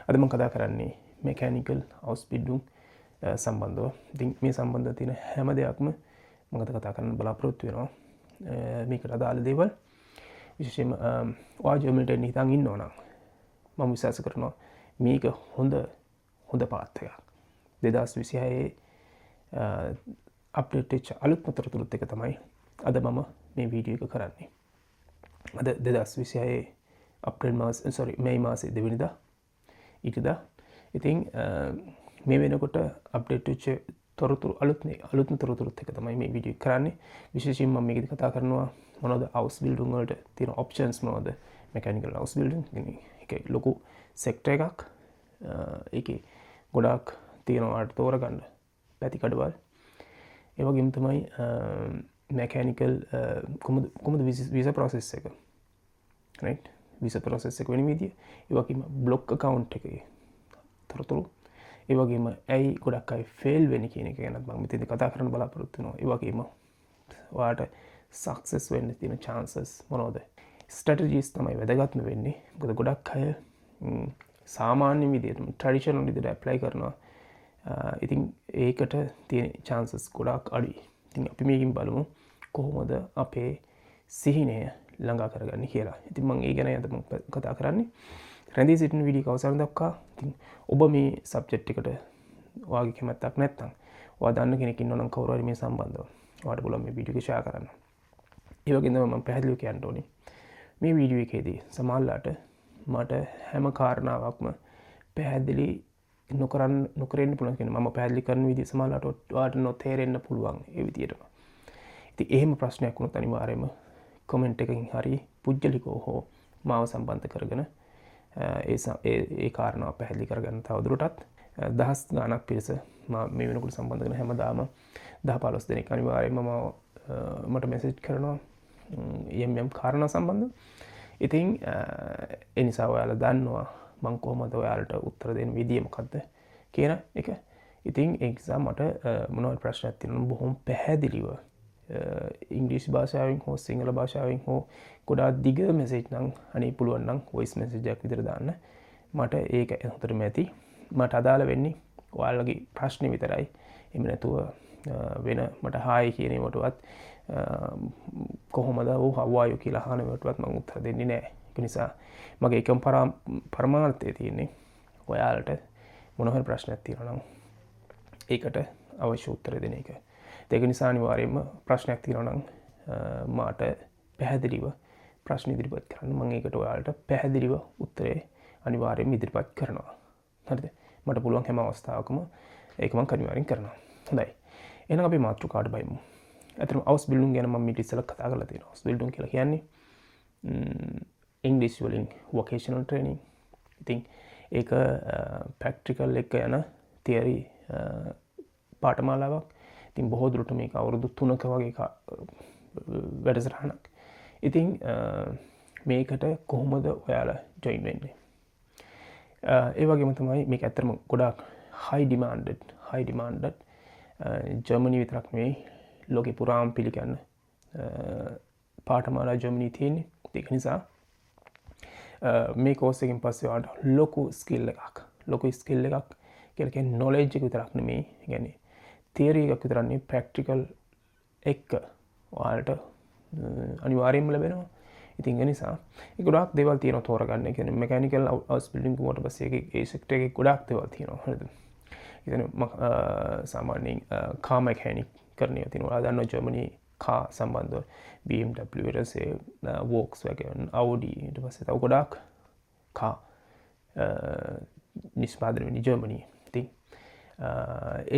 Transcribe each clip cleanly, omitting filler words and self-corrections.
අද මම කතා කරන්නේ මෙකැනිකල් හවුස් බිල්ඩින් සම්බන්ධව. ඉතින් මේ සම්බන්ධව තියෙන හැම දෙයක්ම මම කතා කරන්න බලාපොරොත්තු වෙනවා. මේකට අදාළ දේවල් විශේෂයෙන්ම ඔයා ජර්මනිට එන්න හිතන් ඉන්නවා නම් මම විශ්වාස කරනවා මේක හොඳ පාත් එකක්. 2026 අප්ඩේට් වෙච්ච අලුත්ම තොරතුරුත් එක තමයි අද මම මේ වීඩියෝ එක කරන්නේ. අද 2026 අප්‍රේල් මේ මාසේ 2 වෙනිදා ඉරිදා. ඉතින් මේ වෙනකොට අප්ඩේට් වෙච්ච තොරතුරු අලුත්ම තොරතුරුත් එක තමයි මේ වීඩියෝ කරන්නේ. විශේෂයෙන් මම මේකදී කතා කරනවා මොනවද හවුස් බිල්ඩින් වලට තියෙන ඔප්ෂන්ස් මොනවද මෙකැනිකල් හවුස් බිල්ඩින්. ඒක ලොකු සෙක්ටර් එකක්. ඒකේ ගොඩාක් තියෙනවාට තෝරගන්න පැතිකඩවල්. ඒ වගේම තමයි මෙකැනිකල් කොහොමද වීසා ප්‍රොසෙස් එක. රයිට්? වීසා ප්‍රොසෙස් එක වෙන විදිය. ඒ වගේම බ්ලොක් account එකේ තොරතුරු. ඒ වගේම ඇයි ගොඩක් අය ෆේල් වෙන්නේ කියන එක ගැනත් මම මෙතනදී කතා කරන්න බලාපොරොත්තු වෙනවා. ඒ වගේම ඔයාලට සක්සස් වෙන්න තියෙන chances මොනවද? ස්ට්‍රැටජිස් තමයි වැදගත්ම වෙන්නේ. මොකද ගොඩක් අය සාමාන්‍ය විදියට ට්‍රැඩිෂනල් විදියට ඇප්ලයි කරනවා. ඉතින් ඒකට තියෙන chances ගොඩක් අඩුයි. ඉතින් අපි මේකෙන් බලමු කොහොමද අපේ සිහිනය ළඟා කරගන්නේ කියලා. ඉතින් මම ඒ ගැන අද මම කතා කරන්නේ. රැඳී සිටින වීඩියෝ අවසන් දක්වා. ඉතින් ඔබ මේ සබ්ජෙක්ට් එකට ඔයාගේ කැමැත්තක් නැත්නම් ඔයා දන්න කෙනෙක් ඉන්නවා නම් කවුරු හරි මේ සම්බන්ධව ඔයාට පුළුවන් මේ වීඩියෝ එක ෂෙයා කරන්න. ඒ වගේම මම පැහැදිලිව කියන්න ඕනේ මේ වීඩියෝ එකේදී සමහරලාට මට හැම කාරණාවක්ම පැහැදිලි නොකරන්න පුළුවන් කියන්නේ මම පැහැදිලි කරන විදිහ සමහරලාට ඔයාට නොතේරෙන්න පුළුවන් ඒ විදිහටම. ඉතින් එහෙම ප්‍රශ්නයක් වුණොත් අනිවාර්යයෙන්ම කමෙන්ට් එකකින් හරි පුජ්‍යලිකව හෝ මාව සම්බන්ධ කරගෙන ඒ කාරණාව පැහැදිලි කරගන්න තවදුරටත් දහස් ගාණක් පිරිස මේ වෙනකොට සම්බන්ධ කරන හැමදාම 10-15 දෙනෙක් අනිවාර්යයෙන්ම මට මෙසේජ් කරනවා යම් කාරණා සම්බන්ධව. ඉතින් ඒ නිසා ඔයාලා දන්නවා මම කොහොමද ඔයාලට උත්තර දෙන්න විදිය මොකද්ද කියන එක. ඉතින් ඒ නිසා මට මොනවද ප්‍රශ්නයක් තියෙනවා බොහොම පැහැදිලිව ඉංග්‍රීසි භාෂාවෙන් හෝ සිංහල භාෂාවෙන් හෝ ගොඩාක් දිග මෙසේජ් නම් අනේ පුළුවන් නම් වොයිස් මෙසේජ් එකක් විතර දාන්න. මට ඒක හොඳටම ඇති. මට අදාළ වෙන්නේ ඔයාලගේ ප්‍රශ්නේ විතරයි. එහෙම නැතුව වෙන මට හායි කියන ඒවටවත් කොහොමද how are you කියලා අහන ඒවටවත් මම උත්තර දෙන්නේ නැහැ. ඒක නිසා මගේ එකම පරමාර්ථය තියෙන්නේ ඔයාලට මොන හරි ප්‍රශ්නයක් තියෙනවා නම් ඒකට අවශ්‍ය උත්තර දෙන එක. ඒක නිසා අනිවාර්යයෙන්ම ප්‍රශ්නයක් තියෙනවා නම් මාට පැහැදිලිව ප්‍රශ්න ඉදිරිපත් කරන්න. මම ඒකට ඔයාලට පැහැදිලිව උත්තරේ අනිවාර්යයෙන්ම ඉදිරිපත් කරනවා. හරිද? මට පුළුවන් හැම අවස්ථාවකම ඒක මම අනිවාර්යෙන් කරනවා. හොඳයි. එහෙනම් අපි මාතෘකාවට බයිමු. අතන හවුස් බිල්ඩින් ගැන මම ඊට ඉස්සෙල්ලා කතා කරලා තියෙනවා. හවුස් බිල්ඩින් කියලා කියන්නේ ඉංග්‍රීසි වලින් වොකේෂනල් ට්‍රේනින්. ඉතින් ඒක ප්‍රැක්ටිකල් එක යන තියරි පාඨමාලාවක්. ඉතින් බොහෝ දුරට මේක අවුරුදු 3ක වගේ වැඩසටහනක්. ඉතින් මේකට කොහොමද ඔයාලා ජොයින් වෙන්නේ? ඒ වගේම තමයි මේක ඇත්තටම ගොඩාක් high demanded ජර්මනි විතරක් නෙවෙයි ලෝකේ පුරාම පිළිගන්න පාඨමාලා ජර්මනි තියෙන්නේ. ඒක නිසා මේ කෝස් එකෙන් පස්සේ ඔයාලට ලොකු ස්කිල් එකක් කියලා කියන්නේ knowledge එක විතරක් නෙමෙයි. ඒ කියන්නේ තියරි එකක් විතරක් නෙවෙයි ප්‍රැක්ටිකල් එක ඔයාලට අනිවාර්යයෙන්ම ලැබෙනවා. ඉතින් ඒ නිසා ඒ ගොඩාක් දේවල් තියෙනවා තෝරගන්න. ඒ කියන්නේ මෙකැනිකල් හවුස් බිල්ඩින් කිව්වට පස්සේ ඒ සෙක්ටර් එකේ ගොඩාක් දේවල් තියෙනවා. හරිද? ඉතින් සාමාන්‍යයෙන් කාර් මෙකැනික් කරන ඒවා තියෙනවා. ඔයාලා දන්නවා ජර්මනි කාර් සම්බන්ධව BMW ඊට පස්සේ Volkswagen Audi ඊට පස්සේ තව ගොඩාක් කාර් නිෂ්පාදනය වෙන්නේ ජර්මනියේ. ඉතින්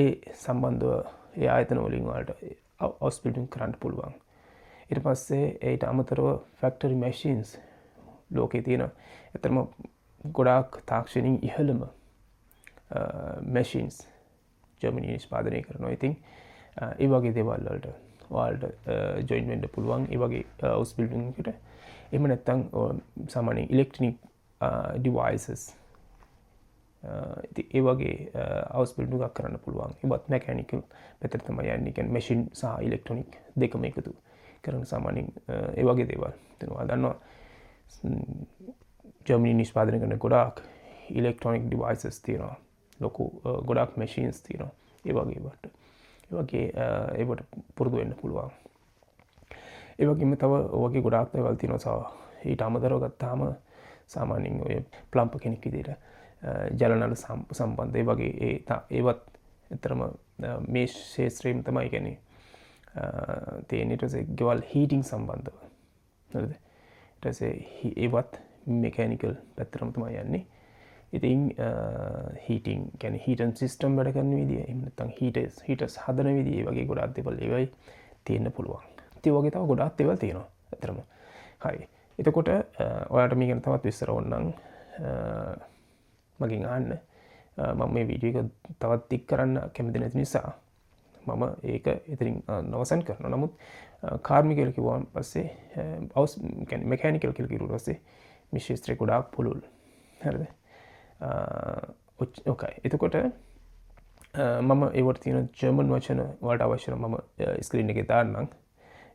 ඒ සම්බන්ධව ඒ ආයතන වලින් ඔයාලට හවුස් බිල්ඩින් කරන්න පුළුවන්. ඊට පස්සේ ඒට අමතරව ෆැක්ටරි මැෂින්ස් ලෝකේ තියෙන ඇත්තටම ගොඩාක් තාක්ෂණින් ඉහළම මැෂින්ස් ජර්මනියේ නිෂ්පාදනය කරනවා. ඉතින් ඒ වගේ දේවල් වලට ඔයාලට ජොයින් වෙන්න පුළුවන්. ඒ වගේ හවුස් බිල්ඩින් එකට. එහෙම නැත්නම් සාමාන්‍යයෙන් ඉලෙක්ට්‍රොනික ඩිවයිසස් ඒ වගේ හවුස් බිල්ඩින් එකක් කරන්න පුළුවන්. ඒවත් මෙකැනිකල් පැත්තට තමයි යන්නේ. කියන්නේ මැෂින් සහ ඉලෙක්ට්‍රොනික දෙකම එකතු කරන සාමාන්‍යයෙන් ඒ වගේ දේවල්. ඉතින් ඔයාලා දන්නවා ජර්මනි නිෂ්පාදනය කරන ගොඩාක් ඉලෙක්ට්‍රොනික් ඩිවයිසස් තියෙනවා ලොකු ගොඩක් මැෂීන්ස් තියෙනවා ඒ වගේ ඒවට පුරුදු වෙන්න පුළුවන් ඒ වගේම තව වගේ ගොඩාක් දේවල් තියෙනවා සහ ඊට අමතරව ගත්තාම සාමාන්‍යයෙන් ඔය ප්ලම්පර් කෙනෙක් විදිහට ජලනල සම්බන්ධ ඒ වගේ ඒවත් ඇත්තටම මේ ශාස්ත්‍රයෙන් තමයි කියන්නේ තියෙන ඊට පස්සේ ගෙවල් හීටින් සම්බන්ධව හරිද ඊට පස්සේ ඒවත් මෙකැනිකල් පැත්තටම තමයි යන්නේ ඉතින් හීටින් කියන්නේ හීටන් සිස්ටම් වැඩ කරන විදිය එහෙම නැත්නම් හීටර්ස් හදන විදිය ඒ වගේ ගොඩාක් දේවල් ඒවයි තියෙන්න පුළුවන් ඒ වගේ තව ගොඩාක් දේවල් තියෙනවා ඇත්තටම හරි එතකොට ඔයාලට මේක ගැන තවත් විස්තර ඕනනම් මගෙන් අහන්න මම මේ වීඩියෝ එක තවත් දික් කරන්න කැමති නැති නිසා මම ඒක එතනින් නවසන් කරනවා නමුත් කාර්මිකයල කිව්වන් පස්සේ අවුස් කියන්නේ මෙකැනිකල් කියලා කිව්වට පස්සේ මේ ශාස්ත්‍රය ගොඩාක් පුළුල් හරිද ඕකයි එතකොට මම ඒවට තියෙන ජර්මන් වචන වලට අවශ්‍ය නම් මම ස්ක්‍රීන් එකේ දාන්නම්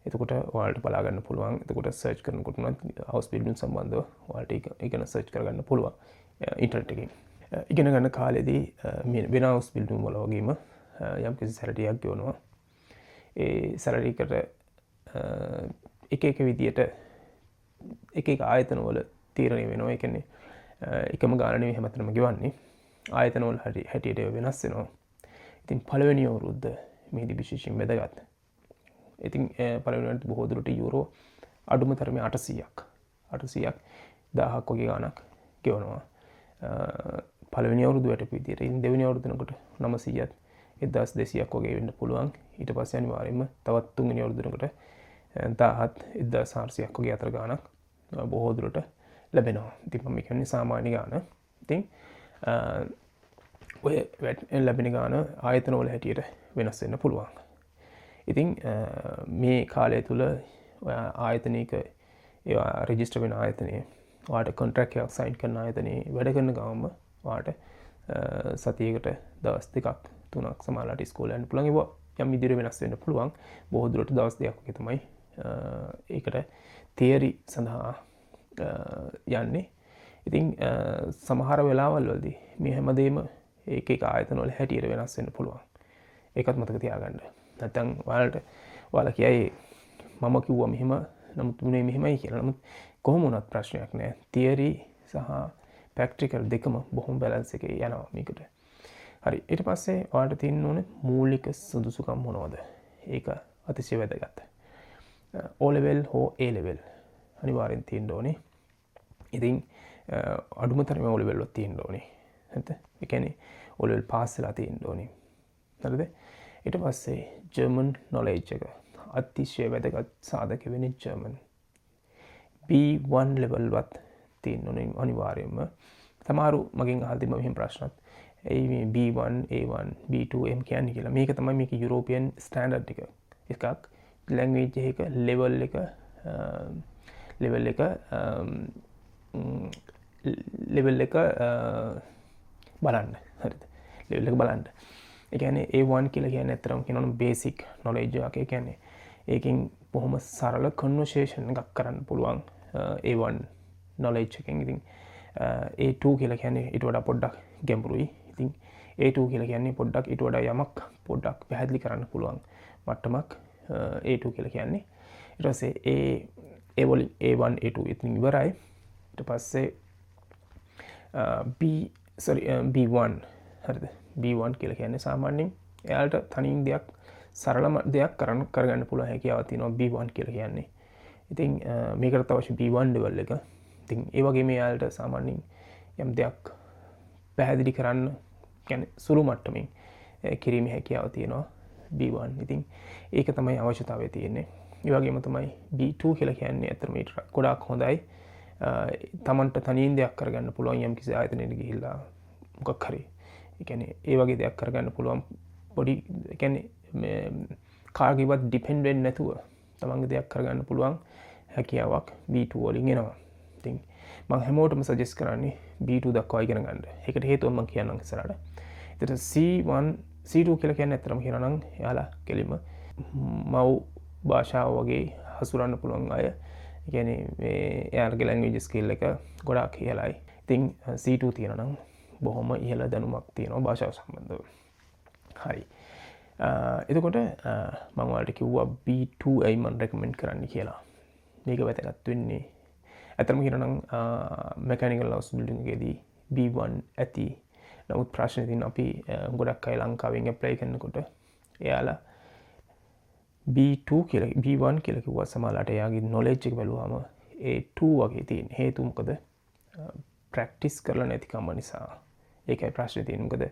එතකොට ඔයාලට බලා ගන්න පුළුවන් එතකොට සර්ච් කරනකොට උනත් හවුස් බිල්ඩින් සම්බන්ධව ඔයාලට ඒක ගැන සර්ච් කරගන්න පුළුවන් ඉන්ටර්නෙට් එකෙන් ඉගෙන ගන්න කාලෙදී වෙන හවුස් බිල්ඩින් වල වගේම යම් කිසි සැලරියක් ගෙවනවා ඒ සැලරියකට එක විදියට එක ආයතන වල තීරණය වෙනවා ඒ කියන්නේ එකම ගාන නෙවෙයි හැමතැනම ගෙවන්නේ ආයතන වල හැටියට වෙනස් වෙනවා ඉතින් පළවෙනි අවුරුද්ද මේදී විශේෂයෙන් වැදගත් ඉතින් පළවෙනිවට බොහෝ දුරට යුරෝ අඩුම තරමේ 800ක් 1000ක් වගේ ගාණක් ගෙවනවා පළවෙනි අවුරුදු වැටපු විදියට ඉතින් දෙවෙනි අවුරුදු වෙනකොට 900ක් 1200ක් වගේ වෙන්න පුළුවන් ඊට පස්සේ අනිවාර්යයෙන්ම තවත් තුන්වෙනි අවුරුදු වෙනකොට 17 1400ක් වගේ අතර ගාණක් බොහෝ දුරට ලැබෙනවා ඉතින් මම කියන්නේ සාමාන්‍ය ගාණ ඉතින් ඔය ලැබෙන ගාණ ආයතන වල හැටියට වෙනස් වෙන්න පුළුවන් ඉතින් මේ කාලය තුල ඔයා ආයතනයක ඒවා රෙජිස්ටර් වෙන ආයතනයේ ඔයාට කොන්ට්‍රැක්ට් එකක් සයින් කරන ආයතනයේ වැඩ කරන ගමන්ම ඔයාට සතියකට දවස් 2ක් 3ක් සමානලට ඉස්කෝලේ යන්න පුළුවන් ඒවා යම් විදිහට වෙනස් වෙන්න පුළුවන් බොහෝ දුරට දවස් 2ක් වගේ තමයි ඒකට තියරි සඳහා යන්නේ ඉතින් සමහර වෙලාවල් වලදී මේ හැමදේම එක ආයතන වල හැටියට වෙනස් වෙන්න පුළුවන් ඒකත් මතක තියාගන්න නැත්නම් ඔයාලා කියයි මම කිව්වා මෙහෙම නමුත් උනේ මෙහෙමයි කියලා නමුත් කොහොම වුණත් ප්‍රශ්නයක් නෑ තියරි සහ ප්‍රැක්ටිකල් දෙකම බොහොම බැලන්ස් එකේ යනවා මේකට හරි ඊට පස්සේ ඔයාලට තියෙන්න ඕනේ මූලික සුදුසුකම් මොනවද ඒක අතිශය වැදගත් O level හෝ A level අනිවාර්යෙන් තියෙන්න ඕනේ ඉතින් අඩුම තරමේ O level වත් තියෙන්න ඕනේ හරිද ඒ කියන්නේ O level පාස් වෙලා තියෙන්න ඕනේ හරිද ඊට පස්සේ ජර්මන් නොලෙජ් එක අතිශය වැදගත් සාධක වෙන්නේ ජර්මන් B1 level වත් තියෙන්න ඕනේ අනිවාර්යයෙන්ම සමහරු මගෙන් අහලා තිබ්බ මෙහෙම ප්‍රශ්නත් ඒ මේ B1 A1 B2 M කියන්නේ කියලා මේක තමයි මේක යුරෝපියන් ස්ටෑන්ඩඩ් එකක් ලැන්ග්වේජ් එක ලෙවල් එක බලන්න හරිද ලෙවල් එක බලන්න ඒ කියන්නේ A1 කියලා කියන්නේ අතරම කියනවනම් බේසික් නොලෙජ් එකක් ඒ කියන්නේ ඒකෙන් බොහොම සරල කන්වර්සේෂන් එකක් කරන්න පුළුවන් A1 නොලෙජ් එකෙන් ඉතින් A2 කියලා කියන්නේ ඊට වඩා පොඩ්ඩක් ගැඹුරුයි ඉතින් A2 කියලා කියන්නේ පොඩ්ඩක් ඊට වඩා යමක් පොඩ්ඩක් පැහැදිලි කරන්න පුළුවන් මට්ටමක් A2 කියලා කියන්නේ ඊට පස්සේ වලින් A1 A2 ඉතින් ඉවරයි ඊට පස්සේ B1 හරිද B1 කියලා කියන්නේ සාමාන්‍යයෙන් එයාලට තනියෙන් දෙයක් සරලම දෙයක් කරගන්න පුළුවන් හැකියාවක් තියෙනවා B1 කියලා කියන්නේ. ඉතින් මේකට අවශ්‍ය B1 level එක. ඉතින් ඒ වගේම එයාලට සාමාන්‍යයෙන් යම් දෙයක් පැහැදිලි කරන්න කියන්නේ සුළු මට්ටමින් කිරීමේ හැකියාව තියෙනවා B1. ඉතින් ඒක තමයි අවශ්‍යතාවය තියෙන්නේ. ඒ වගේම තමයි B2 කියලා කියන්නේ අතර මේ ගොඩාක් හොඳයි. තමන්ට තනියෙන් දෙයක් කරගන්න පුළුවන් යම් කිසි ආයතනයකට ගිහිල්ලා මොකක් හරි ඒ කියන්නේ ඒ වගේ දෙයක් කරගන්න පුළුවන් පොඩි ඒ කියන්නේ කාගේවත් ඩිපෙන්ඩ් වෙන්නේ නැතුව තමන්ගේ දෙයක් කරගන්න පුළුවන් හැකියාවක් B2 වලින් එනවා. ඉතින් මම හැමෝටම සජෙස්ට් කරන්නේ B2 දක්වා ඉගෙන ගන්න. ඒකට හේතුව මම කියන්නම් ඉස්සරහට. ඊට C1 C2 කියලා කියන්නේ අත්‍තරම කියනවා නම් එයාලා කෙලින්ම මව් භාෂාව වගේ හසුරන්න පුළුවන් අය. ඒ කියන්නේ මේ එයාලගේ ලැන්ග්වේජ් ස්කිල් එක ගොඩාක් ඉහළයි. ඉතින් C2 තියෙනවා නම් බොහොම ඉහළ දැනුමක් තියෙනවා භාෂාව සම්බන්ධව. හරි. එතකොට මම ඔයාලට කිව්වා B2 ඇයි මම රෙකමෙන්ඩ් කරන්න කියලා. මේක වැදගත් වෙන්නේ ඇත්තටම කියනවා නම් මෙකැනිකල් හවුස් බිල්ඩින් එකේදී B1 ඇති. නමුත් ප්‍රශ්නේ තියෙන අපි ගොඩක් අය ලංකාවෙන් ඇප්ලයි කරනකොට එයාලා B2 කියලා B1 කියලා කිව්වා සමහරලාට එයාගේ නොලෙජ් එක බැලුවාම A2 වගේ තියෙන. හේතුව මොකද? ප්‍රැක්ටිස් කරලා නැතිකම නිසා. ඒකයි ප්‍රශ්නේ තියෙන්නේ. මොකද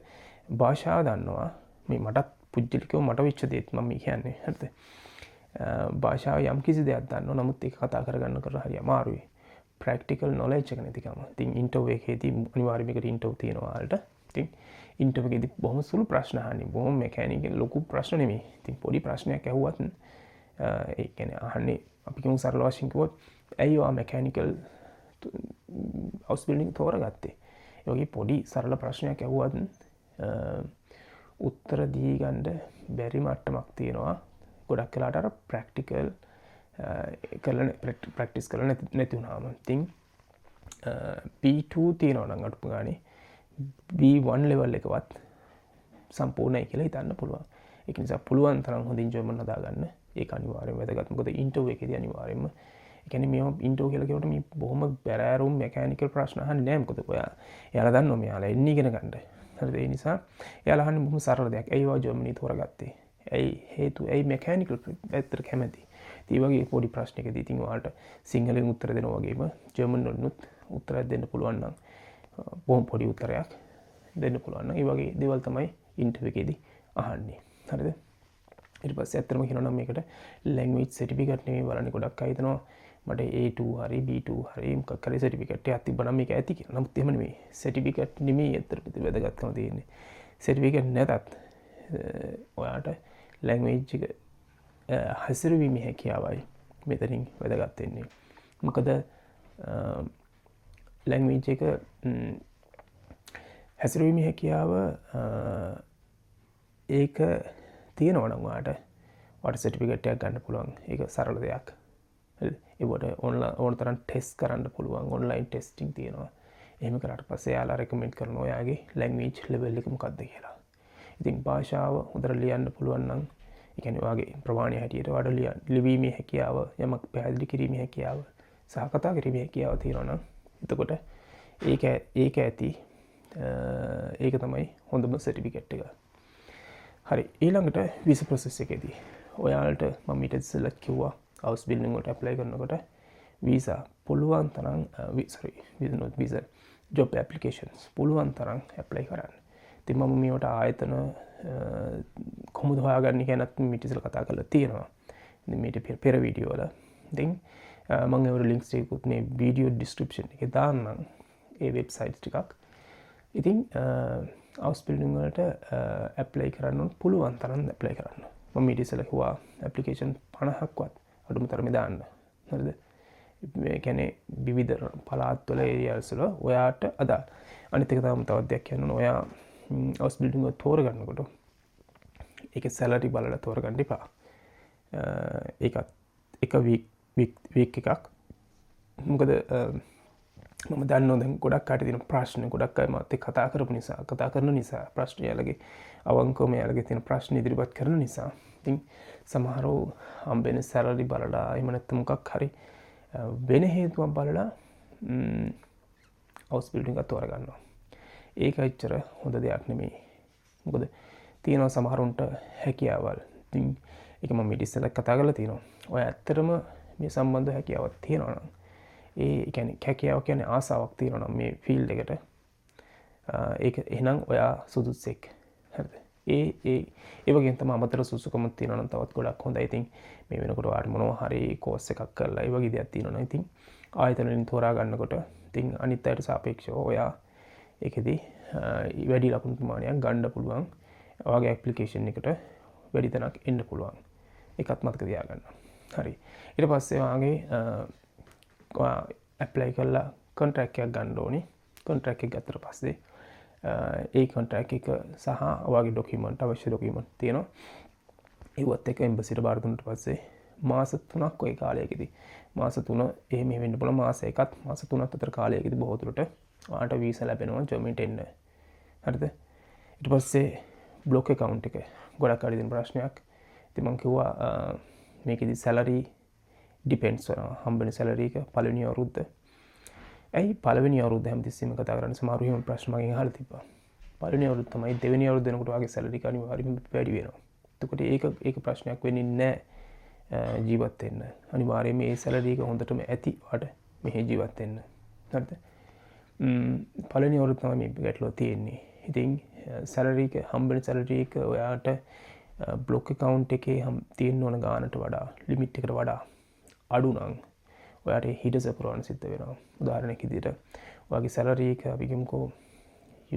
භාෂාව දන්නවා මේ මටත් පුජ්‍යලිකව මට වෙච්ච දේත් මම කියන්නේ. හරිද? භාෂාව යම් කිසි දෙයක් දන්නවා. නමුත් ඒක කතා කරගන්න කරලා හරි අමාරුයි. ප්‍රැක්ටිකල් නොලෙජ් එක නැතිකම. ඉතින් ඉන්ටර්විව් එකේදී අනිවාර්යයෙන්ම ඒකට ඉන්ටර්විව් තියෙනවා ඔයාලට. ඉතින් ඉන්ටර්විව් එකේදී බොහොම සුළු ප්‍රශ්න අහන්නේ. බොහොම මෙකැනිකල් ලොකු ප්‍රශ්න නෙමෙයි. ඉතින් පොඩි ප්‍රශ්නයක් ඇහුවත් ඒ කියන්නේ අහන්නේ අපි කියමු සරල වශයෙන් කිව්වොත් ඇයි ඔයා මෙකැනිකල් හවුස් බිල්ඩින් තෝරගත්තේ? ඒ වගේ පොඩි සරල ප්‍රශ්නයක් ඇහුවත් උත්තර දී ගන්න බැරි මට්ටමක් තියෙනවා. ගොඩක් වෙලාට අර ප්‍රැක්ටිකල් ප්‍රැක්ටිස් කරලා නැති වුණාම. ඉතින් B2 තියෙනවා නම් අඩුම ගානේ B1 level එකවත් සම්පූර්ණයි කියලා හිතන්න පුළුවන්. ඒක නිසා පුළුවන් තරම් හොඳින් ජර්මන් හදාගන්න. ඒක අනිවාර්යයෙන්ම වැදගත්. මොකද ඉන්ටර්විව් එකේදී අනිවාර්යයෙන්ම ඒ කියන්නේ මේවා ඉන්ටර්විව් කියලා කියනකොට මේ බොහොම බැරෑරුම් මෙකැනිකල් ප්‍රශ්න අහන්නේ නැහැ. මොකද එයාලා දන්නවා මෙයාලා එන්නේ ඉගෙන ගන්න. හරිද? ඒ නිසා එයාලා අහන්නේ බොහොම සරල දෙයක්. ඇයි ඔයා ජර්මනි තෝරගත්තේ? ඇයි හේතුව? ඇයි මෙකැනිකල් පැත්තට කැමති? ඒ වගේ පොඩි ප්‍රශ්නයකදී ඉතින් ඔයාලට සිංහලෙන් උත්තර දෙනවා වගේම ජර්මන් වලිනුත් උත්තරයක් දෙන්න පුළුවන් නම් බොහොම පොඩි උත්තරයක් දෙන්න පුළුවන් නම් ඒ වගේ දේවල් තමයි ඉන්ටර්විව් එකේදී අහන්නේ. හරිද? ඊට පස්සේ ඇත්තටම කියනවා නම් මේකට ලැන්ග්වේජ් සර්ටිෆිකේට් නෙමෙයි බලන්නේ. ගොඩක් අය හිතනවා මට A2 හරි B2 හරි මොකක් හරි සර්ටිෆිකේට් එකක් තිබ්බනම් මේක ඇති කියලා. නමුත් එහෙම නෙමෙයි. සර්ටිෆිකේට් නෙමෙයි ඇත්තට වැදගත්කම තියෙන්නේ. සර්ටිෆිකේට් නැතත් ඔයාට ලැන්ග්වේජ් එක හැසිරවීමේ හැකියාවයි මෙතනින් වැදගත් වෙන්නේ. මොකද ලැන්ග්වේජ් එක හැසිරවීමේ හැකියාව ඒක තියෙනවා නම් ඔයාට සර්ටිෆිකේට් එකක් ගන්න පුළුවන්. ඒක සරල දෙයක්. හරිද? ඒකට ඕන තරම් ටෙස්ට් කරන්න පුළුවන්. ඔන්ලයින් ටෙස්ටිං තියෙනවා. එහෙම කරාට පස්සේ එයාලා රෙකමෙන්ඩ් කරනවා ඔයාගේ ලැන්ග්වේජ් ලෙවල් එක මොකක්ද කියලා. ඉතින් භාෂාව හොඳට ලියන්න පුළුවන් නම් ඒ කියන්නේ ඔයාගේ ප්‍රමාණය හැටියට ඔයාට ලිවීමේ හැකියාව, යමක් පැහැදිලි කිරීමේ හැකියාව, සහ කතා කිරීමේ හැකියාව තියෙනවා නම් එතකොට ඒක ඇති ඒක තමයි හොඳම සර්ටිෆිකේට් එක. හරි. ඊළඟට වීසා ප්‍රොසෙස් එකේදී ඔයාලට මම ඊට ඉස්සෙල්ලා කිව්වා හවුස් බිල්ඩින් වලට ඇප්ලයි කරනකොට වීසා පුළුවන් තරම් වීසා ජොබ් ඇප්ලිකේෂන්ස් පුළුවන් තරම් ඇප්ලයි කරන්න. ඉතින් මම මේවට ආයතන කොහොමද හොයාගන්නේ කියනත් මීට ඉස්සෙල්ලා කතා කරලා තියෙනවා. ඉතින් මීට පෙර වීඩියෝ වල. ඉතින් මම ඒවල ලින්ක්ස් ටිකකුත් මේ වීඩියෝ ඩිස්ක්‍රිප්ෂන් එකේ දාන්නම්. ඒ වෙබ්සයිට්ස් ටිකක්. ඉතින් හවුස් බිල්ඩින් වලට ඇප්ලයි කරන්න පුළුවන් තරම් ඇප්ලයි කරන්න. මම මීට ඉස්සෙල්ලා කිව්වා ඇප්ලිකේෂන් 50ක්වත් අඩුම තරමේ දාන්න. හරිද? මේ කියන්නේ විවිධ පළාත් වල ඒරියාස් වල ඔයාට අදාළ. අනිත් එක තමයි තවත් දෙයක් කියන්න ඕන. ඔයා හවුස් බිල්ඩින් එක තෝරගන්නකොට ඒකේ සැලරි බලලා තෝරගන්න එපා. ඒකත් එක වීක් එකක්. මොකද මම දන්නවා දැන් ගොඩක් අයට තියෙන ප්‍රශ්න ගොඩක් අය මාත් එක්ක කතා කරන නිසා ප්‍රශ්න යාලගේ අවංකවම යාලගේ තියෙන ප්‍රශ්න ඉදිරිපත් කරන නිසා ඉතින් සමහරව හම්බෙන සැලරි බලලා එහෙම නැත්නම් මොකක් හරි වෙන හේතුවක් බලලා හවුස් බිල්ඩින් එක තෝරගන්නවා. ඒක ඇත්තට හොඳ දෙයක් නෙමෙයි. මොකද තියෙනවා සමහරුන්ට හැකියාවල්. ඉතින් ඒක මම ඊට ඉස්සෙල්ලා කතා කරලා තියෙනවා. ඔය ඇත්තටම මේ සම්බන්ධ හැකියාවක් තියෙනවා නම් ඒ කියන්නේ හැකියාව කියන්නේ ආසාවක් තියෙනවා නම් මේ ෆීල්ඩ් එකට ඒක එහෙනම් ඔයා සුදුස්සෙක්. හරිද? ඒ වගේම තමයි අමතර සුසුකමක් තියෙනවා නම් තවත් ගොඩක් හොඳයි. ඉතින් මේ වෙනකොට ඔයාට මොනවා හරි කෝස් එකක් කරලා ඒ වගේ දෙයක් තියෙනවා නම් ඉතින් ආයතන වලින් තෝරා ගන්නකොට ඉතින් අනිත් අයට සාපේක්ෂව ඔයා ඒකෙදී වැඩි ලකුණු ප්‍රමාණයක් ගන්න පුළුවන්. ඔයාගේ ඇප්ලිකේෂන් එකට වැඩි තැනක් එන්න පුළුවන්. ඒකත් මතක තියාගන්න. හරි. ඊට පස්සේ ඔයාගේ ඇප්ලයි කරලා කොන්ට්‍රැක්ට් එකක් ගන්න ඕනේ. කොන්ට්‍රැක්ට් එක ගත්තට පස්සේ ඒ කොන්ට්‍රැක්ට් එක සහ ඔයාගේ ඩොකියුමන්ට් අවශ්‍ය ඩොකියුමන්ට් තියෙනවා. ඒවත් එක එම්බසිට බාර දුන්නාට පස්සේ මාස 3ක් ඔය කාලයකදී මාස 3 එහෙම වෙන්න පුළුවන්. මාස 1ත් මාස 3ත් අතර කාලයකදී බොහෝ දුරට ඔයාලට වීසා ලැබෙනවා ජර්මනිට එන්න. හරිද ඊට පස්සේ බ්ලොග් account එක ගොඩක් අඩි දෙන ප්‍රශ්නයක් ඉතින් මම කිව්වා මේකෙදි salary depends වෙනවා හම්බෙන salary එක පළවෙනි අවුරුද්ද ඇයි පළවෙනි අවුරුද්ද හැමතිස්සෙම කතා කරන්නේ සමහරු එහෙම ප්‍රශ්න මගෙන් අහලා තිබ්බා පළවෙනි අවුරුද්ද තමයි දෙවෙනි අවුරුද්ද වෙනකොට වගේ salary එක අනිවාර්යයෙන්ම වැඩි වෙනවා එතකොට ඒක ප්‍රශ්නයක් වෙන්නේ නැහැ ජීවත් වෙන්න අනිවාර්යයෙන්ම මේ salary එක හොඳටම ඇති වට මෙහි ජීවත් වෙන්න හරිද පළවෙනි අවුරුද්ද තමයි මේ ගැටලුව තියෙන්නේ ඉතින් salary එක හම්බෙන salary එක ඔයාට බ්ලොග් account එකේ තියෙන්න ඕන ගානට වඩා ලිමිට් එකට වඩා අඩු නම් ඔයාට හිඩස පුරවන්න සිද්ධ වෙනවා උදාහරණයක් විදිහට ඔයාගේ salary එක අපි ගමුකෝ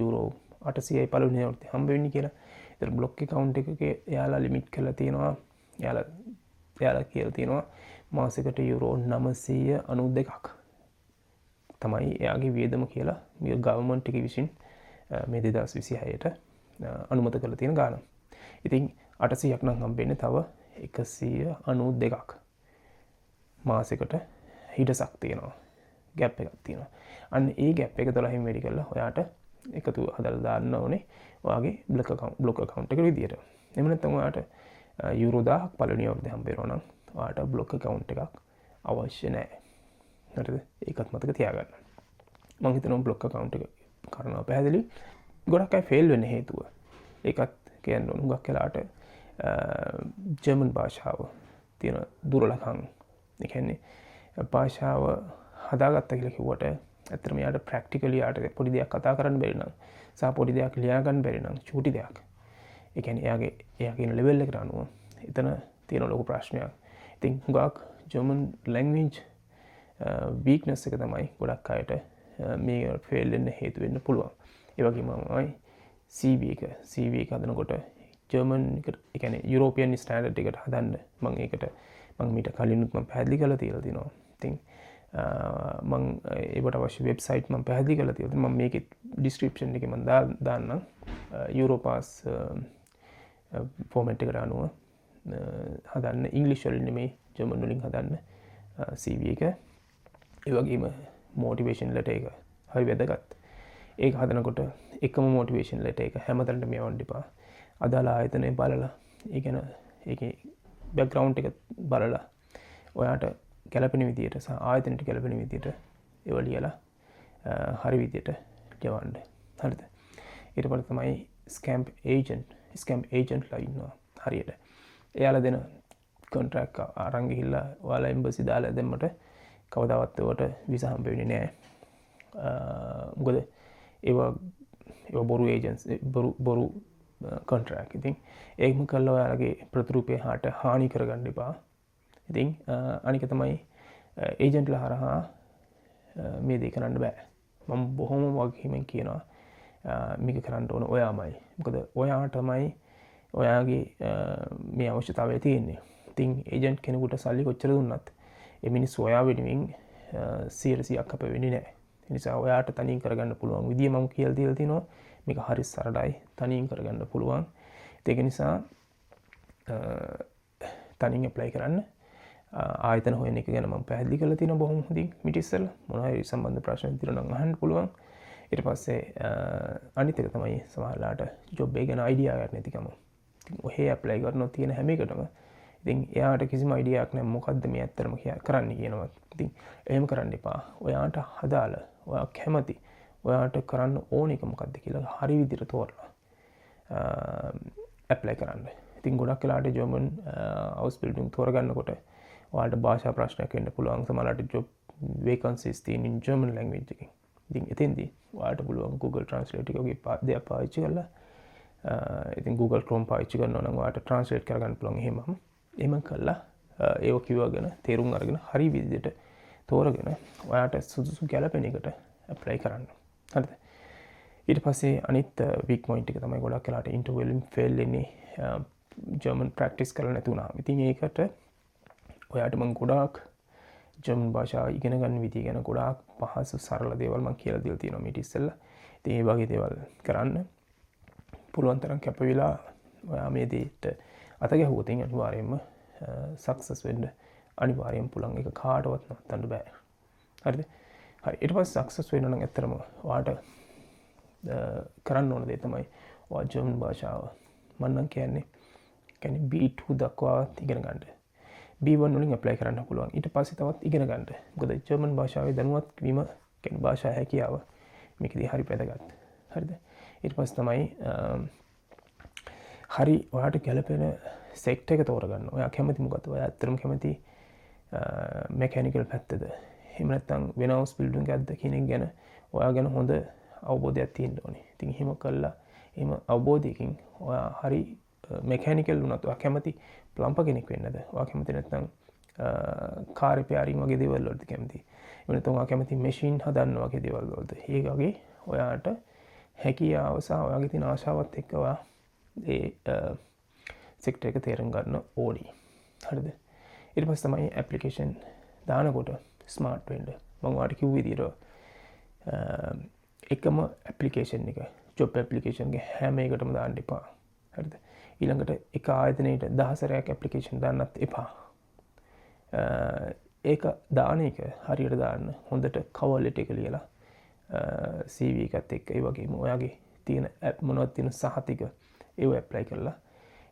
යුරෝ 800යි පළවෙනි අවුරුද්දේ හම්බ වෙන්නේ කියලා. ඒතර බ්ලොග් account එකකේ එයාලා ලිමිට් කරලා තියෙනවා. එයාලා කියලා තියෙනවා මාසෙකට යුරෝ 992ක් තමයි එයාගේ වියදම කියලා මේ ගවර්න්මන්ට් එක විසින් මේ 2026ට අනුමත කරලා තියෙන ගාණ. ඉතින් 800ක් නම් හම්බෙන්නේ තව 192ක් මාසෙකට හිඩසක් තියෙනවා. ගැප් එකක් තියෙනවා. අන්න ඒ ගැප් එක 12න් වැඩි කරලා ඔයාට එකතු හදලා දාන්න ඕනේ ඔයාගේ බ්ලොග් account එක විදියට. එහෙම නැත්නම් ඔයාට යුරෝ 1000ක් පළවෙනි අවුරුද්දේ හම්බ වෙනවා නම් ඔයාට බ්ලොග් account එකක් අවශ්‍ය නැහැ. හරිද? ඒකත් මතක තියාගන්න. මම හිතනවා බ්ලොග් account එක කරනවා පැහැදිලි. ගොඩක් අය ෆේල් වෙන්න හේතුව. ඒකත් කියන්න ඕන හුඟක් වෙලාට ජර්මන් භාෂාව තියෙන දුර්වලකම්. ඒ කියන්නේ භාෂාව හදාගත්ත කියලා කිව්වට ඇත්තටම යාට ප්‍රැක්ටිකලි යාට පොඩි දෙයක් කතා කරන්න බැරි නම් සහ පොඩි දෙයක් ලියා ගන්න බැරි නම් චූටි දෙයක්. ඒ කියන්නේ එයාගේ ඉන්න ලෙවල් එකට අනුව එතන තියෙන ලොකු ප්‍රශ්නයක්. ඉතින් හුඟක් ජර්මන් ලැන්ග්වේජ් වීක්නස් එක තමයි ගොඩක් අයට මේ ෆේල් වෙන්න හේතු වෙන්න පුළුවන්. ඒ වගේම තමයි CV එක හදනකොට ජර්මන් එකට ඒ කියන්නේ යුරෝපියන් ස්ටෑන්ඩඩ් එකට හදන්න මම මීට කලිනුත් මම පැහැදිලි කරලා තියලා තියෙනවා. ඉතින් මම ඒකට අවශ්‍ය වෙබ්සයිට් මම පැහැදිලි කරලා තියෙනවා. මම මේකේ ඩිස්ක්‍රිප්ෂන් එකේ මම දාන්නම් යුරෝපාස් ෆෝමැට් එකට අනුව හදන්න ඉංග්‍රීසි වලින් නෙමෙයි ජර්මන් වලින් හදන්න CV එක. ඒ වගේම මොටිවේෂන් ලෙටර් එක හරි වැදගත්. ඒක හදනකොට එකම මොටිවේෂන් ලෙටර් එක හැමතැනටම යවන්න එපා. අදාළ ආයතනය බලලා ඒ කියන්නේ ඒකේ බෑග්ග්‍රවුන්ඩ් එක බලලා ඔයාට ගැලපෙන විදියට සහ ආයතනයට ගැලපෙන විදියට ඒව ලියලා හරි විදියට යවන්න. හරිද? ඊට පස්සේ තමයි ස්කැම් ඒජන්ට්ලා ඉන්නවා හරියට. එයාලා දෙන කොන්ට්‍රැක්ට් අරන් ගිහිල්ලා ඔයාලා එම්බසි දාලා දෙන්නට කවදාවත් ඒවට වීසා හම්බ වෙන්නේ නැහැ. මොකද ඒවා බොරු ඒජන්ට්ස් බොරු කොන්ට්‍රැක්ට්. ඉතින් ඒකම කළා ඔයාලගේ ප්‍රතිරූපේ හාට හානි කරගන්න එපා. ඉතින් අනික තමයි ඒජන්ට්ලා හරහා මේ දේ කරන්න බෑ. මම බොහොම වගකීමෙන් කියනවා මේක කරන්න ඕන ඔයාමයි. මොකද ඔයා තමයි ඔයාගේ මේ අවශ්‍යතාවය තියෙන්නේ. ඉතින් ඒජන්ට් කෙනෙකුට සල්ලි කොච්චර දුන්නත් ඒ මිනිස්සු ඔයා වෙනුවෙන් 100%ක් අප වෙන්නේ නැහැ. ඒ නිසා ඔයාට තනියෙන් කරගන්න පුළුවන් විදිය මම කියලා දීලා තිනවා. මේක හරි සරලයි. තනියෙන් කරගන්න පුළුවන්. ඒක නිසා තනියෙන් ඇප්ලයි කරන්න. ආයතන හොයන එක ගැන මම පැහැදිලි කරලා තියෙනවා බොහොම හොඳින් මිට ඉස්සෙල්ලා. මොනවා හරි සම්බන්ධ ප්‍රශ්න තියෙනවා නම් අහන්න පුළුවන්. ඊට පස්සේ අනිත් එක තමයි සමහරලාට ජොබ් එක ගැන අයිඩියා ගන්න නැතිකම. ඉතින් ඔහේ ඇප්ලයි කරනවා තියෙන හැම එකටම ඉතින් එයාට කිසිම අයිඩියාවක් නැහැ මොකද්ද මේ ඇත්තටම කරන්න කියනවා. ඉතින් එහෙම කරන්න එපා. ඔයාට හදාලා ඔයා කැමති ඔයාට කරන්න ඕන එක මොකද්ද කියලා හරි විදිහට තෝරලා ඇප්ලයි කරන්න. ඉතින් ගොඩක් වෙලාවට ජර්මන් හවුස් බිල්ඩින් තෝරගන්නකොට ඔයාලට භාෂා ප්‍රශ්නයක් වෙන්න පුළුවන්. සමහරවිට ජොබ් වේකන්සිස් තියෙන ජර්මන් ලැන්ග්වේජ් එකකින්. ඉතින් එතෙන්දී ඔයාලට පුළුවන් Google Translate එක වගේ දෙයක් පාවිච්චි කරලා ඉතින් Google Chrome පාවිච්චි කරනවා නම් ඔයාලට translate කරගන්න පුළුවන් එහෙම කළා ඒක කිව්වගෙන තේරුම් අරගෙන හරි විදිහට තෝරගෙන ඔයාට සුදුසු ගැලපෙන එකට ඇප්ලයි කරන්න. හරිද? ඊට පස්සේ අනිත් වීක් පොයින්ට් එක තමයි ගොඩක් වෙලාට ඉන්ටර්වියු වලින් ෆේල් වෙන්නේ ජර්මන් ප්‍රැක්ටිස් කරලා නැති වුණාම. ඉතින් ඒකට ඔයාට මම ගොඩාක් ජර්මන් භාෂාව ඉගෙන ගන්න විදිය ගැන ගොඩාක් පහසු සරල දේවල් මම කියලා දීලා තියෙනවා මීට ඉස්සෙල්ලා. ඉතින් මේ වගේ දේවල් කරන්න පුළුවන් තරම් කැපවිලා ඔයා මේ දේට අත ගැහුවොත් අනිවාර්යයෙන්ම සක්සස් වෙන්න අනිවාර්යයෙන් පුළුවන්. ඒක කාටවත් නවත්තන්න බෑ. හරිද? හරි. ඊට පස්සේ සක්සස් වෙන්න නම් ඇත්තටම ඔයාට කරන්න ඕන දේ තමයි ඔයා ජර්මන් භාෂාව මන්නම් කියන්නේ කියන්නේ B2 දක්වාත් ඉගෙන ගන්න. B1 වලින් ඇප්ලයි කරන්න පුළුවන්. ඊට පස්සේ තවත් ඉගෙන ගන්න. මොකද ජර්මන් භාෂාවේ දැනුවත් වීම කියන්නේ භාෂා හැකියාව මේකදී හරි වැදගත්. හරිද? ඊට පස්සේ තමයි හරි ඔයාට ගැලපෙන සෙක්ටර් එක තෝරගන්න. ඔයා කැමති මොකද? ඔයා ඇත්තටම කැමති මෙකැනිකල් පැත්තද? එහෙම නැත්නම් වෙනවස් බිල්ඩින් එකක්ද කියන එක ගැන ඔයා ගැන හොඳ අවබෝධයක් තියෙන්න ඕනේ. ඉතින් එහෙම කළා එහෙම අවබෝධයකින් ඔයා හරි මෙකැනිකල් වුණත් ඔයා කැමති ප්ලම්බර් කෙනෙක් වෙන්නද? ඔයා කැමති නැත්නම් කාර් රිපෙයාරින් වගේ දේවල් වලට කැමති. එහෙම නැත්නම් ඔයා කැමති මැෂින් හදන්න වගේ දේවල් වලට. ඒ වගේ ඔයාට හැකියාව සහ ඔයාගේ තියෙන ආශාවත් එක්ක ඔයා ඒ සෙක්ටර් එක තේරුම් ගන්න ඕනි. හරිද? ඊට පස්සේ තමයි ඇප්ලිකේෂන් දානකොට ස්මාර්ට් වෙන්න. මම ඔයාලට කිව්ව විදිහට එකම ඇප්ලිකේෂන් එක ජොබ් ඇප්ලිකේෂන් එක හැම එකටම දාන්න එපා. හරිද? ඊළඟට එක ආයතනයකට 10 සැරයක් ඇප්ලිකේෂන් දාන්නත් එපා. ඒක දාන එක හරියට දාන්න හොඳට කවර් ලෙටර් එක ලියලා CV එකත් එක්ක ඒ වගේම ඔයාගේ තියෙන මොනවද තියෙන සහතික ඒව ඇප්ලයි කරලා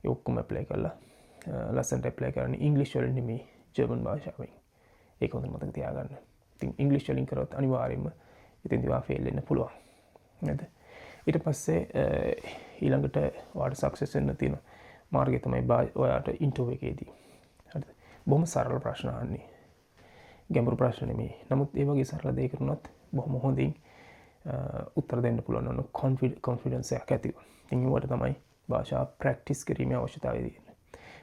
ඒ ඔක්කොම ඇප්ලයි කරලා ලස්සනට ඇප්ලයි කරන්නේ ඉංග්‍රීසි වලින් නෙමෙයි ජර්මන් භාෂාවෙන්. ඒක හොඳට මතක තියාගන්න. ඉතින් ඉංග්‍රීසි වලින් කරොත් අනිවාර්යයෙන්ම ඉතින් ඒවා ෆේල් වෙන්න පුළුවන්. නේද? ඊට පස්සේ ඊළඟට ඔයාට සක්සස් වෙන්න තියෙන මාර්ගය තමයි ඔයාට ඉන්ටර්විව් එකේදී. හරිද? බොහොම සරල ප්‍රශ්න අහන්නේ. ගැඹුරු ප්‍රශ්න නෙමෙයි. නමුත් ඒ වගේ සරල දෙයක් කරුණොත් බොහොම හොඳින් උත්තර දෙන්න පුළුවන් ඕන කොන්ෆිඩන්ස් එකක් ඇතිව. ඉතින් ඒවට තමයි භාෂා ප්‍රැක්ටිස් කිරීමේ අවශ්‍යතාවය තියෙන්නේ.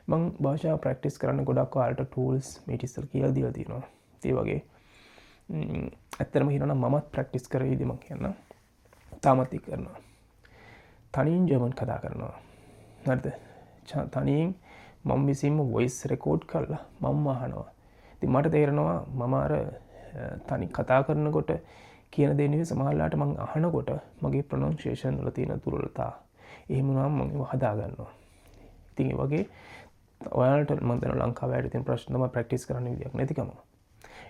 මම භාෂා ප්‍රැක්ටිස් කරන්න ගොඩක් ඔයාලට ටූල්ස් මේ ඉස්සර කියලා දීලා තියෙනවා. ඒ වගේ ඇත්තටම කියනවා නම් මමත් ප්‍රැක්ටිස් කරේ ඉතින් මම කියනවා. තාමත් ඒක කරනවා. තනියෙන් ජර්මන් කතා කරනවා. හරිද? තනියෙන් මම විසින්ම වොයිස් රෙකෝඩ් කරලා මම අහනවා. ඉතින් මට තේරෙනවා මම අර තනි කතා කරනකොට කියන දේ නෙවෙයි සමහරවිට මම අහනකොට මගේ ප්‍රොනන්සියේෂන් වල තියෙන දුර්වලතා එහෙම වුණාම මම ඒව හදා ගන්නවා. ඉතින් ඒ වගේ ඔයාලට මම දැන් ලංකාවේ ඇවිත් තියෙන ප්‍රශ්න තමයි ප්‍රැක්ටිස් කරන්න විදියක් නැතිකම.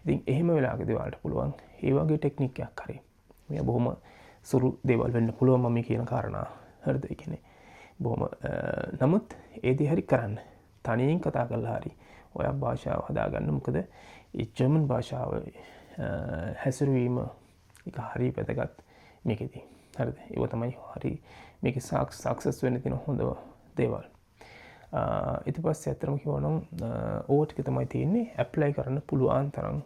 ඉතින් එහෙම වෙලාවකදී ඔයාලට පුළුවන් ඒ වගේ ටෙක්නික් එකක් හරි. මේ බොහොම සුළු දේවල් වෙන්න පුළුවන් මම කියන කාරණා. හරිද? ඒ කියන්නේ බොහොම නමුත් ඒ දේ හරි කරන්න. තනියෙන් කතා කරලා හරි ඔයා භාෂාව හදාගන්න. මොකද ඒ ජර්මන් භාෂාව හැසිරවීම එක හරි වැදගත් මේකෙදී. හරිද? ඒක තමයි හරි මේකේ සක්සස් වෙන්න තියෙන හොඳ දේවල්. ඊට පස්සේ අතරම කියවනම් ඕවා ටික තමයි තියෙන්නේ ඇප්ලයි කරන්න පුළුවන් තරම්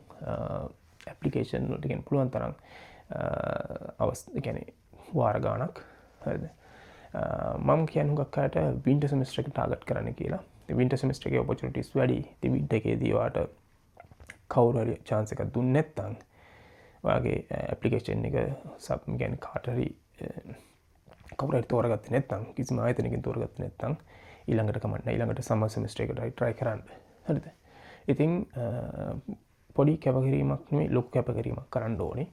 ඇප්ලිකේෂන් වලට කියන පුළුවන් තරම් ඒ කියන්නේ වාර ගාණක්. හරිද? මම කියන්නේ හුඟක් අයට වින්ටර් සෙමිස්ටර් එක ටාගට් කරන්න කියලා. ඉතින් වින්ටර් සෙමිස්ටර් එකේ ඔපචුනිටිස් වැඩි. ඉතින් වින්ටර් එකේදී ඔයාට කවුරු හරි chance එකක් දුන්නේ නැත්නම් ඔයාගේ ඇප්ලිකේෂන් එක සබ් කියන්නේ කාට හරි කවුරු හරි තෝරගත්තේ නැත්නම් කිසිම ආයතනයකින් තෝරගත්තේ නැත්නම් ඊළඟට කමන්න ඊළඟට සමර් සෙමිස්ටර් එකට try කරන්න. හරිද? ඉතින් පොඩි කැපකිරීමක් නෙමෙයි ලොකු කැපකිරීමක් කරන්න ඕනේ.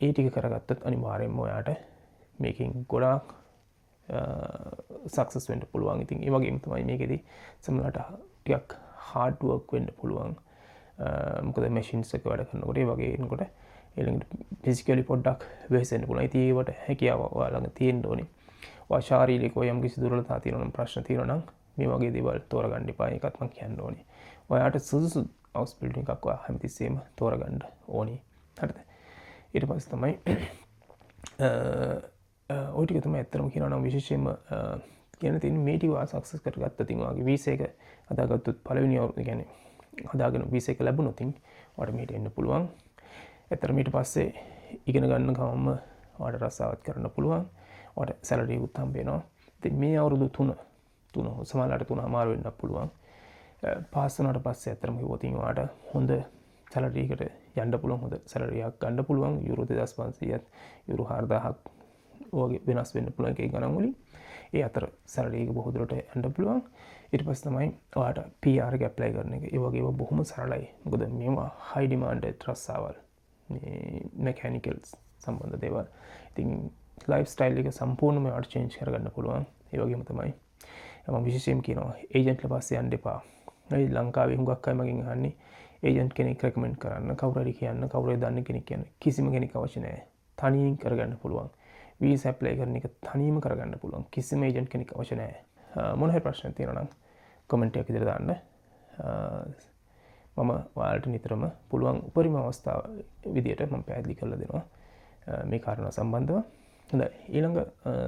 ඒ ටික කරගත්තොත් අනිවාර්යයෙන්ම ඔයාට මේකෙන් ගොඩාක් සක්සස් වෙන්න පුළුවන්. ඉතින් ඒ වගේම තමයි මේකෙදී සමහරවිට ටිකක් හાર્ඩ් වර්ක් වෙන්න පුළුවන්. මොකද මැෂින්ස් එක වැඩ කරනකොට ඒ වගේ එනකොට ඊළඟට ෆිසිකලි පොඩ්ඩක් වෙහෙසෙන්න පුළුවන්. ඉතින් ඒවට හැකියාව ඔයා ළඟ තියෙන්න ඕනේ. ඔයා ශාරීරිකව යම් කිසි දුර්වලතා තියෙනවා නම් ප්‍රශ්න තියෙනවා නම් මේ වගේ දේවල් තෝරගන්න එපා. ඒකත් මම කියන්න ඕනේ. ඔයාට සුදුසු හවුස් බිල්ඩින් එකක් ඔයා හැමතිස්සෙම තෝරගන්න ඕනේ. හරිද? ඊට පස්සේ තමයි ඔය ටික තමයි ඇත්තටම කියනවා නම් විශේෂයෙන්ම කියන තියෙන මේ ටික ඔයා සක්සස් කරගත්ත තින් ඔයාගේ වීසා එක හදාගත්තොත් පළවෙනි අවුරුද්ද කියන්නේ හදාගෙන වීසා එක ලැබුණොත් ඔයාට මෙහෙට එන්න පුළුවන්. ඇත්තටම ඊට පස්සේ ඉගෙන ගන්න ගමන්ම ඔයාට රස්සාවත් කරන්න පුළුවන්. ඔයාට සැලරි එකත් හම්බ වෙනවා. ඉතින් මේ අවුරුදු 3 සමහරවිට 3 අමාරු වෙන්න පුළුවන්. පාස් වුණාට පස්සේ ඇත්තටම කිව්වොත් ඔයාට හොඳ සැලරි එකට යන්න පුළුවන්. හොඳ සැලරි එකක් ගන්න පුළුවන්. යුරෝ 2500ත් යුරෝ 4000ක් ඔයගේ වෙනස් වෙන්න පුළුවන් එකේ ගණන් වලින්. ඒ අතර සැලරි එක බොහෝ දුරට යන්න පුළුවන්. ඊට පස්සේ තමයි ඔයාට PR එක ඇප්ලයි කරන එක. ඒ වගේම බොහොම සරලයි. මොකද මේවා හයි ඩිමාන්ඩ් රස්සාවල්. මේ මෙකැනිකල් සම්බන්ධ දේවල්. ඉතින් ලයිෆ් ස්ටයිල් එක සම්පූර්ණයෙන්ම ඔයාට චේන්ජ් කරගන්න පුළුවන්. ඒ වගේම තමයි මම විශේෂයෙන් කියනවා ඒජන්ට්ලා පස්සේ යන්න එපා. මේ ලංකාවේ හුඟක් අය මගෙන් අහන්නේ ඒජන්ට් කෙනෙක් රෙකමෙන්ඩ් කරන්න කවුරු හරි කියන්න කවුරු හරි දන්න කෙනෙක් කියන්න කිසිම කෙනෙක් අවශ්‍ය නැහැ. තනියෙන් කරගන්න පුළුවන්. වීසා ඇප්ලයි කරන එක තනියම කරගන්න පුළුවන්. කිසිම ඒජන්ට් කෙනෙක් අවශ්‍ය නැහැ. මොන හරි ප්‍රශ්න තියෙනවා නම් කමෙන්ට් එකක් ඉදිරියට දාන්න. මම ඔයාලට නිතරම පුළුවන් උපරිම අවස්ථාව විදියට මම පැහැදිලි කරලා දෙනවා මේ කාරණා සම්බන්ධව. හොඳයි, ඊළඟ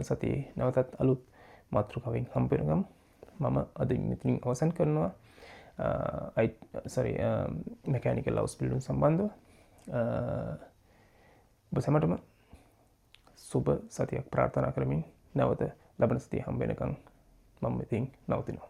සතියේ නැවතත් අලුත් මාතෘකාවෙන් හම්බ වෙනකම් මම අද මෙතනින් අවසන් කරනවා. මැකැනිකල් හවුස් බිල්ඩින් සම්බන්ධව. ඔබ සැමටම සුබ සතියක් ප්‍රාර්ථනා කරමින් නැවත ලබන සතිය හම්බ වෙනකම් මම ඉතින් නවතිනවා.